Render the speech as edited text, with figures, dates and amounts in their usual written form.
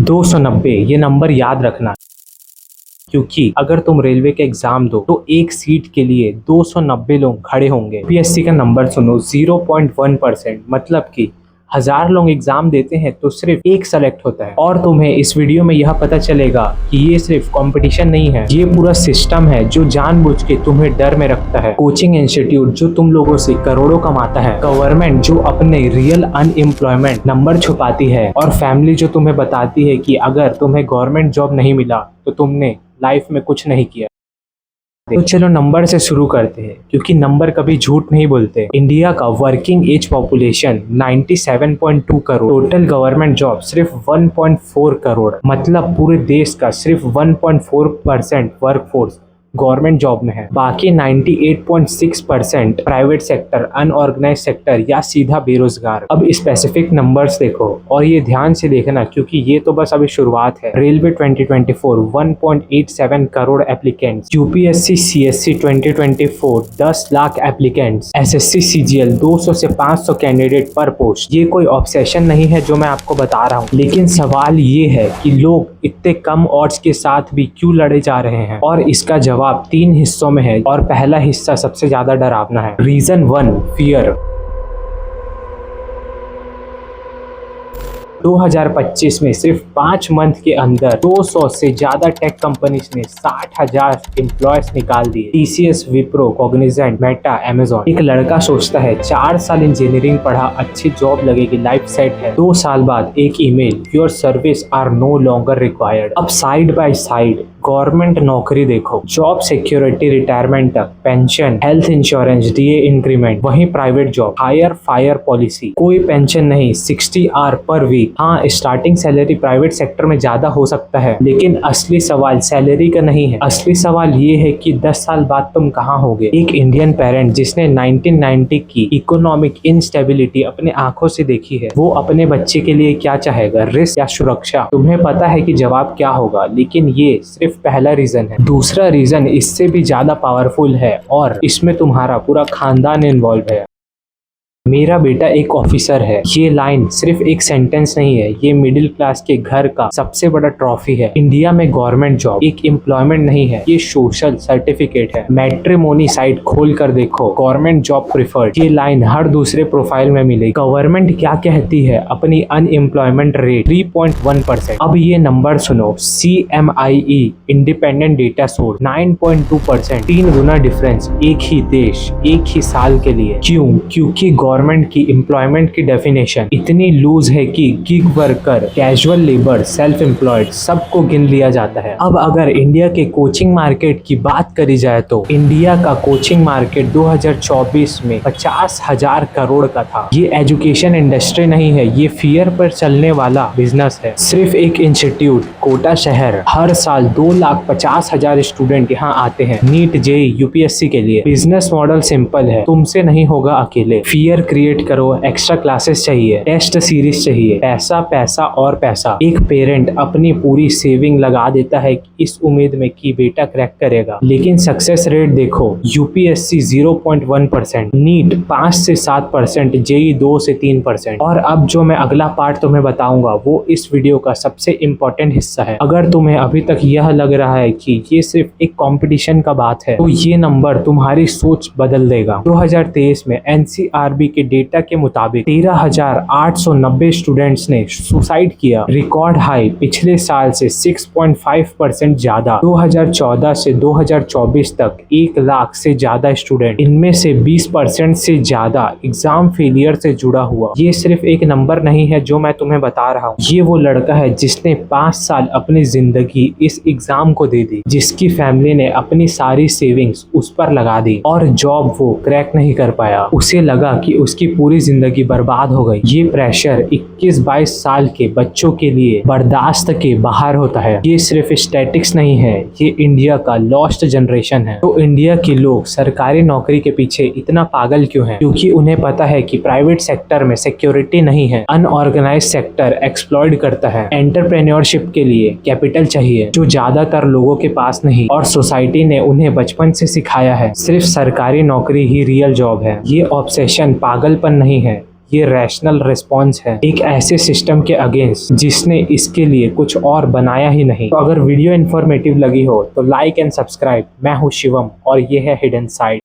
290 ये नंबर याद रखना, क्योंकि अगर तुम रेलवे के एग्जाम दो तो एक सीट के लिए 290 लोग खड़े होंगे। यूपीएससी का नंबर सुनो, 0.1%, मतलब कि 1000 लोग एग्जाम देते हैं तो सिर्फ एक सेलेक्ट होता है। और तुम्हें इस वीडियो में यह पता चलेगा कि ये सिर्फ कंपटीशन नहीं है, ये पूरा सिस्टम है जो जानबूझ के तुम्हें डर में रखता है। कोचिंग इंस्टीट्यूट जो तुम लोगों से करोड़ों कमाता है, गवर्नमेंट जो अपने रियल अनएम्प्लॉयमेंट नंबर छुपाती है, और फैमिली जो तुम्हें बताती है कि अगर तुम्हें गवर्नमेंट जॉब नहीं मिला तो तुमने लाइफ में कुछ नहीं किया। तो चलो नंबर से शुरू करते हैं, क्योंकि नंबर कभी झूठ नहीं बोलते। इंडिया का working age population 97.2 crore, total government job सिर्फ 1.4 करोड़, मतलब पूरे देश का सिर्फ 1.4% वर्कफोर्स गवर्नमेंट जॉब में है। बाकी 98.6% प्राइवेट सेक्टर, अनऑर्गेनाइज सेक्टर या सीधा बेरोजगार। अब स्पेसिफिक नंबर्स देखो और ये ध्यान से देखना, क्योंकि ये तो बस अभी शुरुआत है। Railway 2024 1.87 crore applicants, UPSC CSC 2024 10 lakh applicants, SSC CGL 200 से 500 कैंडिडेट पर पोस्ट। ये कोई ऑब्सेशन नहीं है जो मैं आपको बता रहा हूँ, लेकिन सवाल ये है कि लोग इतने कम ऑड्स के साथ भी क्यों लड़े जा रहे हैं, और इसका जवाब 3 हिस्सों में है और पहला हिस्सा सबसे ज्यादा डरावना है। Reason 1, fear. 2025 में सिर्फ 5 मंथ के अंदर 200 से ज्यादा टेक कंपनीज ने 60,000 एम्प्लॉयज निकाल दिए। TCS, Wipro, Cognizant, Meta, Amazon. एक लड़का सोचता है 4 साल इंजीनियरिंग पढ़ा, अच्छी जॉब लगेगी, लाइफ सेट है। 2 साल बाद एक email, your service are no longer required. अब साइड बाय साइड गवर्नमेंट नौकरी देखो, जॉब सिक्योरिटी, रिटायरमेंट तक, pension, health insurance, DA increment. वहीं private job, hire fire policy, कोई पेंशन नहीं, 60 आवर पर वीक। हाँ, स्टार्टिंग सैलरी प्राइवेट सेक्टर में ज्यादा हो सकता है, लेकिन असली सवाल सैलरी का नहीं है। असली सवाल ये है कि 10 साल बाद तुम कहाँ होगे। एक इंडियन पेरेंट जिसने 1990 की इकोनॉमिक इंस्टेबिलिटी अपने आंखों से देखी है, वो अपने बच्चे के लिए क्या चाहेगा, रिस्क या सुरक्षा? तुम्हें पता है कि जवाब क्या होगा, लेकिन ये सिर्फ पहला रीजन है। दूसरा रीजन इससे भी ज्यादा पावरफुल है और इसमें तुम्हारा पूरा खानदान इन्वॉल्व है। मेरा बेटा एक ऑफिसर है, ये लाइन सिर्फ एक सेंटेंस नहीं है, ये मिडिल क्लास के घर का सबसे बड़ा ट्रॉफी है। इंडिया में गवर्नमेंट जॉब एक एम्प्लॉयमेंट नहीं है, ये सोशल सर्टिफिकेट है। मैट्रिमोनी साइट खोल कर देखो, गवर्नमेंट जॉब प्रिफर्ड, ये लाइन हर दूसरे प्रोफाइल में मिलेगी। गवर्नमेंट क्या कहती है अपनी अनएम्प्लॉयमेंट रेट 3.1%। अब ये नंबर सुनो, CMIE इंडिपेंडेंट डेटा सोर्स 9.2%, 3 गुना डिफरेंस एक ही देश, एक ही साल के लिए। क्यों? क्योंकि गवर्नमेंट की एम्प्लॉयमेंट की डेफिनेशन इतनी लूज है कि gig worker, casual labour, self employed सबको गिन लिया जाता है। अब अगर इंडिया के कोचिंग मार्केट की बात करी जाए तो इंडिया का कोचिंग मार्केट 2024 में 50,000 करोड़ का था। ये एजुकेशन इंडस्ट्री नहीं है, ये फियर पर चलने वाला बिजनेस है। सिर्फ एक इंस्टीट्यूट, कोटा शहर, हर साल 2,50,000 स्टूडेंट यहाँ आते हैं नीट, जेईई, यूपीएससी के लिए। बिजनेस मॉडल सिंपल है, तुमसे नहीं होगा अकेले। फियर क्रिएट करो, एक्स्ट्रा क्लासेस चाहिए, टेस्ट सीरीज चाहिए, पैसा पैसा और पैसा। एक पेरेंट अपनी पूरी सेविंग लगा देता है इस उम्मीद में कि बेटा क्रैक करेगा, लेकिन सक्सेस रेट देखो, यूपीएससी 0.1%, नीट 5 से 7%, जेईई 2 से 3%। और अब जो मैं अगला पार्ट तुम्हें बताऊंगा वो इस वीडियो का सबसे इम्पोर्टेंट हिस्सा है। अगर तुम्हें अभी तक यह लग रहा है कि ये सिर्फ एक कंपटीशन का बात है, तो ये नंबर तुम्हारी सोच बदल देगा। 2023 में एनसीआरबी के डेटा के मुताबिक 13,890 स्टूडेंट्स ने सुसाइड किया, रिकॉर्ड हाई, पिछले साल से 6.5% ज्यादा। 2014 से 2024 तक 1 लाख से ज्यादा स्टूडेंट, इनमें से 20% से ज्यादा एग्जाम फेलियर से जुड़ा हुआ। ये सिर्फ एक नंबर नहीं है जो मैं तुम्हें बता रहा हूँ, ये वो लड़का है जिसने 5 साल अपनी जिंदगी इस एग्जाम को दे दी, जिसकी फैमिली ने अपनी सारी सेविंग्स उस पर लगा दी, और जॉब वो क्रैक नहीं कर पाया। उसे लगा कि उसकी पूरी जिंदगी बर्बाद हो गई। ये प्रेशर 21-22 साल के बच्चों के लिए बर्दाश्त के बाहर होता है। ये सिर्फ स्टैटिक्स नहीं है, ये इंडिया का लॉस्ट जनरेशन है। तो इंडिया के लोग सरकारी नौकरी के पीछे इतना पागल क्यों हैं? क्योंकि उन्हें पता है कि प्राइवेट सेक्टर में सिक्योरिटी नहीं है, अनऑर्गेनाइज सेक्टर एक्सप्लॉइट करता है, एंटरप्रेन्योरशिप के लिए कैपिटल चाहिए जो ज्यादातर लोगों के पास नहीं, और सोसाइटी ने उन्हें बचपन से सिखाया है सिर्फ सरकारी नौकरी ही रियल जॉब है। ये ऑब्सेशन पागलपन नहीं है, ये रैशनल रिस्पॉन्स है एक ऐसे सिस्टम के अगेंस्ट जिसने इसके लिए कुछ और बनाया ही नहीं। तो अगर वीडियो इन्फॉर्मेटिव लगी हो तो लाइक एंड सब्सक्राइब। मैं हूँ शिवम और ये है हिडन साइड।